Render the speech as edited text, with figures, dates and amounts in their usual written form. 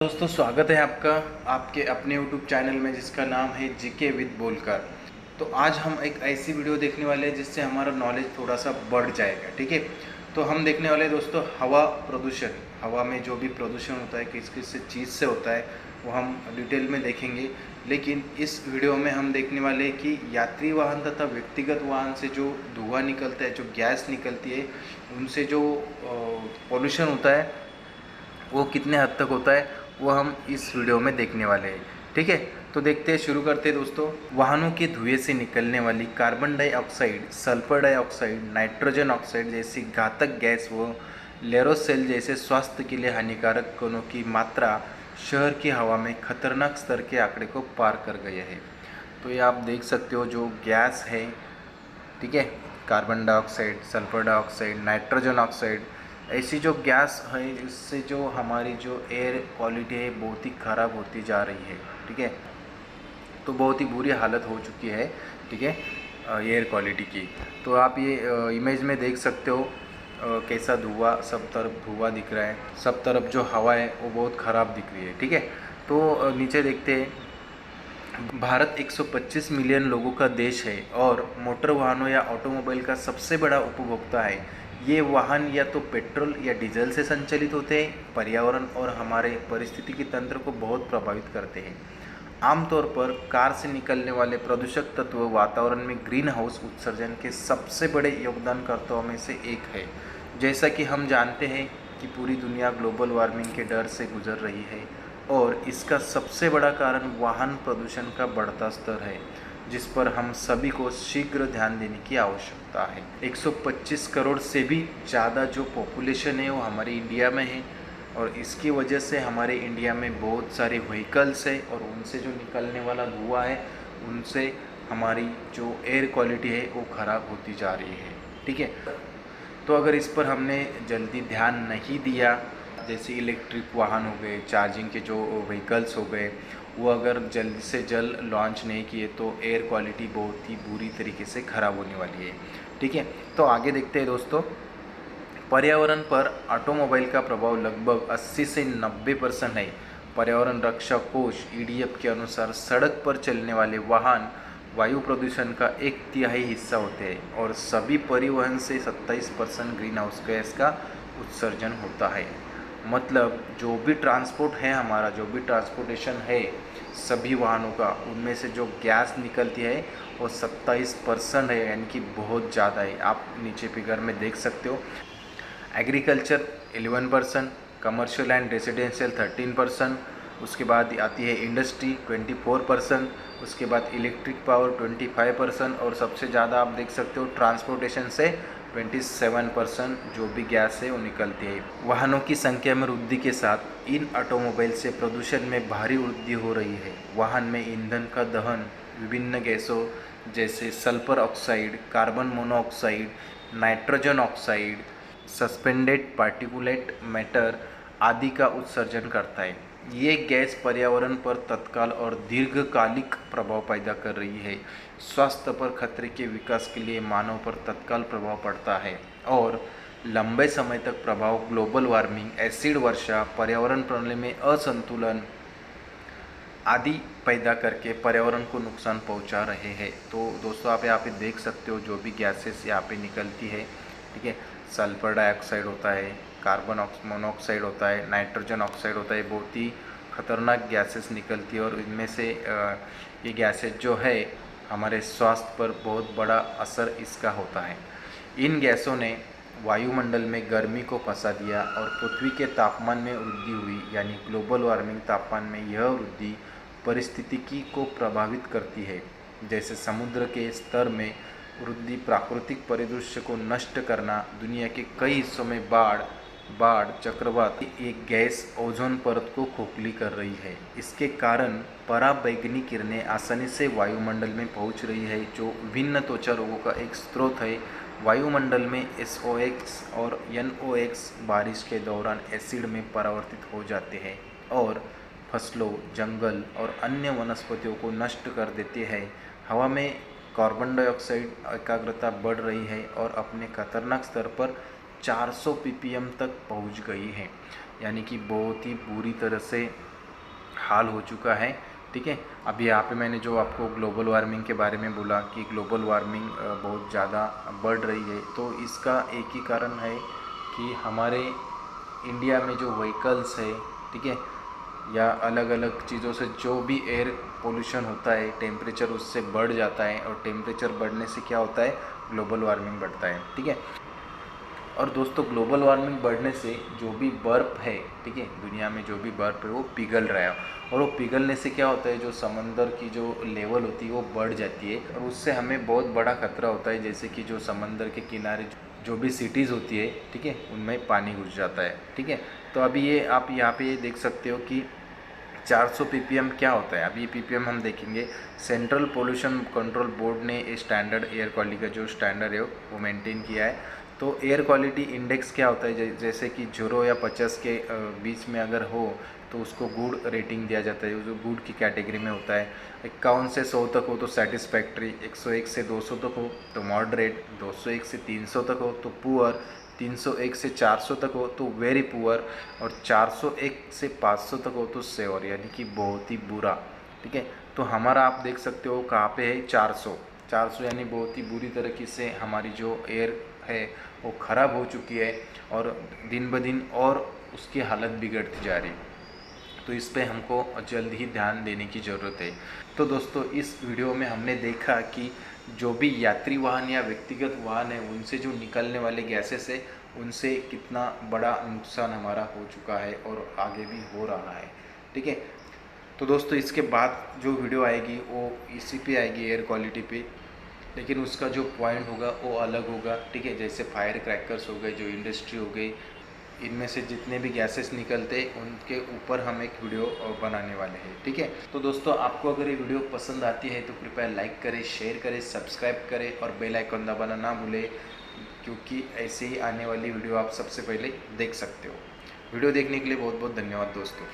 दोस्तों स्वागत है आपका आपके अपने YouTube चैनल में जिसका नाम है जीके विद बोलकर। तो आज हम एक ऐसी वीडियो देखने वाले हैं जिससे हमारा नॉलेज थोड़ा सा बढ़ जाएगा। ठीक है, तो हम देखने वाले हैं दोस्तों हवा प्रदूषण। हवा में जो भी प्रदूषण होता है किस किस चीज़ से होता है वो हम डिटेल में देखेंगे। लेकिन इस वीडियो में हम देखने वाले हैं कि यात्री वाहन तथा व्यक्तिगत वाहन से जो धुआं निकलता है, जो गैस निकलती है, उनसे जो पॉल्यूशन होता है वो कितने हद तक होता है वो हम इस वीडियो में देखने वाले हैं। ठीक है, तो देखते हैं, शुरू करते हैं दोस्तों। वाहनों के धुएं से निकलने वाली carbon dioxide, sulphur dioxide, nitrogen oxide जैसी घातक गैस व लेरोसेल जैसे स्वास्थ्य के लिए हानिकारक कणों की मात्रा शहर की हवा में खतरनाक स्तर के आंकड़े को पार कर गए है। तो ये आप देख सकते हो जो गैस है, ठीक है, carbon dioxide, sulphur dioxide, nitrogen oxide, ऐसी जो गैस है इससे जो हमारी जो एयर क्वालिटी है बहुत ही ख़राब होती जा रही है। ठीक है, तो बहुत ही बुरी हालत हो चुकी है। ठीक है, एयर क्वालिटी की। तो आप ये इमेज में देख सकते हो कैसा धुआं, सब तरफ धुआं दिख रहा है, सब तरफ जो हवा है वो बहुत ख़राब दिख रही है। ठीक है, तो नीचे देखते हैं। भारत 125 मिलियन लोगों का देश है और मोटर वाहनों या ऑटोमोबाइल का सबसे बड़ा उपभोक्ता है। ये वाहन या तो पेट्रोल या डीजल से संचालित होते हैं, पर्यावरण और हमारे पारिस्थितिकी तंत्र को बहुत प्रभावित करते हैं। आमतौर पर कार से निकलने वाले प्रदूषक तत्व वातावरण में ग्रीन हाउस उत्सर्जन के सबसे बड़े योगदानकर्ताओं में से एक है। जैसा कि हम जानते हैं कि पूरी दुनिया ग्लोबल वार्मिंग के डर से गुजर रही है और इसका सबसे बड़ा कारण वाहन प्रदूषण का बढ़ता स्तर है, जिस पर हम सभी को शीघ्र ध्यान देने की आवश्यकता है। 125 करोड़ से भी ज़्यादा जो पॉपुलेशन है वो हमारे इंडिया में है और इसकी वजह से हमारे इंडिया में बहुत सारे व्हीकल्स है और उनसे जो निकलने वाला धुआं है उनसे हमारी जो एयर क्वालिटी है वो ख़राब होती जा रही है। ठीक है, तो अगर इस पर हमने जल्दी ध्यान नहीं दिया, जैसे इलेक्ट्रिक वाहन हो गए, चार्जिंग के जो व्हीकल्स हो गए, वो अगर जल्द से जल्द लॉन्च नहीं किए तो एयर क्वालिटी बहुत ही बुरी तरीके से ख़राब होने वाली है। ठीक है, तो आगे देखते हैं दोस्तों। पर्यावरण पर ऑटोमोबाइल का प्रभाव लगभग 80 से 90% है। पर्यावरण रक्षा कोष ईडीएफ के अनुसार सड़क पर चलने वाले वाहन वायु प्रदूषण का 1/3 हिस्सा होते हैं और सभी परिवहन से 27% ग्रीन हाउस गैस का उत्सर्जन होता है। मतलब जो भी ट्रांसपोर्ट है, हमारा जो भी ट्रांसपोर्टेशन है सभी वाहनों का, उनमें से जो गैस निकलती है वो 27% है, यानी कि बहुत ज़्यादा है। आप नीचे फिगर में देख सकते हो। एग्रीकल्चर 11%, कमर्शियल एंड रेजिडेंशियल 13%, उसके बाद आती है इंडस्ट्री 24%, उसके बाद इलेक्ट्रिक पावर 25% और सबसे ज़्यादा आप देख सकते हो ट्रांसपोर्टेशन से 27% जो भी गैस है वो निकलती है। वाहनों की संख्या में वृद्धि के साथ इन ऑटोमोबाइल से प्रदूषण में भारी वृद्धि हो रही है। वाहन में ईंधन का दहन विभिन्न गैसों जैसे sulphur oxide, carbon monoxide, nitrogen oxide, suspended particulate matter आदि का उत्सर्जन करता है। ये गैस पर्यावरण पर तत्काल और दीर्घकालिक प्रभाव पैदा कर रही है। स्वास्थ्य पर खतरे के विकास के लिए मानव पर तत्काल प्रभाव पड़ता है और लंबे समय तक प्रभाव ग्लोबल वार्मिंग, एसिड वर्षा, पर्यावरण प्रणाली में असंतुलन आदि पैदा करके पर्यावरण को नुकसान पहुंचा रहे हैं। तो दोस्तों आप यहाँ पे देख सकते हो जो भी गैसेस यहाँ पे निकलती है। ठीक है, सल्फर डाइऑक्साइड होता है, कार्बन मोनोऑक्साइड होता है, नाइट्रोजन ऑक्साइड होता है, बहुत ही खतरनाक गैसेस निकलती है और इनमें से ये गैसेस जो है हमारे स्वास्थ्य पर बहुत बड़ा असर इसका होता है। इन गैसों ने वायुमंडल में गर्मी को फंसा दिया और पृथ्वी के तापमान में वृद्धि हुई, यानी ग्लोबल वार्मिंग तापमान में यह वृद्धि परिस्थितिकी को प्रभावित करती है। जैसे समुद्र के स्तर में वृद्धि, प्राकृतिक परिदृश्य को नष्ट करना, दुनिया के कई हिस्सों में बाढ़, चक्रवात, एक गैस ओजोन परत को खोखली कर रही है। इसके कारण पराबैंगनी किरणें आसानी से वायुमंडल में पहुंच रही है, जो विभिन्न त्वचा रोगों का एक स्रोत है। वायुमंडल में SOx और NOx बारिश के दौरान एसिड में परावर्तित हो जाते हैं और फसलों, जंगल और अन्य वनस्पतियों को नष्ट कर देते हैं। हवा में कार्बन डाइऑक्साइड एकाग्रता बढ़ रही है और अपने खतरनाक स्तर पर 400 ppm तक पहुंच गई है, यानी कि बहुत ही बुरी तरह से हाल हो चुका है। ठीक है, अभी यहाँ पे मैंने जो आपको ग्लोबल वार्मिंग के बारे में बोला कि ग्लोबल वार्मिंग बहुत ज़्यादा बढ़ रही है, तो इसका एक ही कारण है कि हमारे इंडिया में जो व्हीकल्स है, ठीक है, या अलग अलग चीज़ों से जो भी एयर पोल्यूशन होता है, टेम्परेचर उससे बढ़ जाता है, और टेम्परेचर बढ़ने से क्या होता है, ग्लोबल वार्मिंग बढ़ता है। ठीक है, और दोस्तों ग्लोबल वार्मिंग बढ़ने से जो भी बर्फ़ है, ठीक है, दुनिया में जो भी बर्फ़ है वो पिघल रहा है, और वो पिघलने से क्या होता है, जो समंदर की जो लेवल होती है वो बढ़ जाती है, और उससे हमें बहुत बड़ा खतरा होता है, जैसे कि जो समंदर के किनारे जो भी सिटीज़ होती है, ठीक है, उनमें पानी घुस जाता है। ठीक है, तो अभी ये आप यहाँ पे देख सकते हो कि 400 ppm क्या होता है। अभी ppm हम देखेंगे। सेंट्रल पोल्यूशन कंट्रोल बोर्ड ने स्टैंडर्ड एयर क्वालिटी का जो स्टैंडर्ड है वो मेंटेन किया है। तो एयर क्वालिटी इंडेक्स क्या होता है, जैसे कि 0 या 50 के बीच में अगर हो तो उसको गुड रेटिंग दिया जाता है, जो गुड की कैटेगरी में होता है। 51 से 100 तक हो तो सेटिस्फैक्ट्री, 101 से 200 तक हो तो मॉडरेट, 201 से 300 तक हो तो पुअर, 301 से 400 तक हो तो वेरी पुअर, और 401 से 500 तक हो तो सेवर, यानी कि बहुत ही बुरा। ठीक है, तो हमारा आप देख सकते हो कहाँ पे है, 400 यानी बहुत ही बुरी तरीके से हमारी जो एयर है वो ख़राब हो चुकी है, और दिन ब दिन और उसकी हालत बिगड़ती जा रही है। तो इस पे हमको जल्द ही ध्यान देने की ज़रूरत है। तो दोस्तों इस वीडियो में हमने देखा कि जो भी यात्री वाहन या व्यक्तिगत वाहन है उनसे जो निकलने वाले गैसेस है उनसे कितना बड़ा नुकसान हमारा हो चुका है और आगे भी हो रहा है। ठीक है, तो दोस्तों इसके बाद जो वीडियो आएगी वो इसी पे आएगी, एयर क्वालिटी पे, लेकिन उसका जो पॉइंट होगा वो अलग होगा। ठीक है, जैसे फायर क्रैकर्स हो गए, जो इंडस्ट्री हो गई, इनमें से जितने भी गैसेस निकलते उनके ऊपर हम एक वीडियो बनाने वाले हैं। ठीक है, तो दोस्तों आपको अगर ये वीडियो पसंद आती है तो कृपया लाइक करें, शेयर करें, सब्सक्राइब करें और बेल आइकन दबाना ना भूलें, क्योंकि ऐसे ही आने वाली वीडियो आप सबसे पहले देख सकते हो। वीडियो देखने के लिए बहुत बहुत धन्यवाद दोस्तों।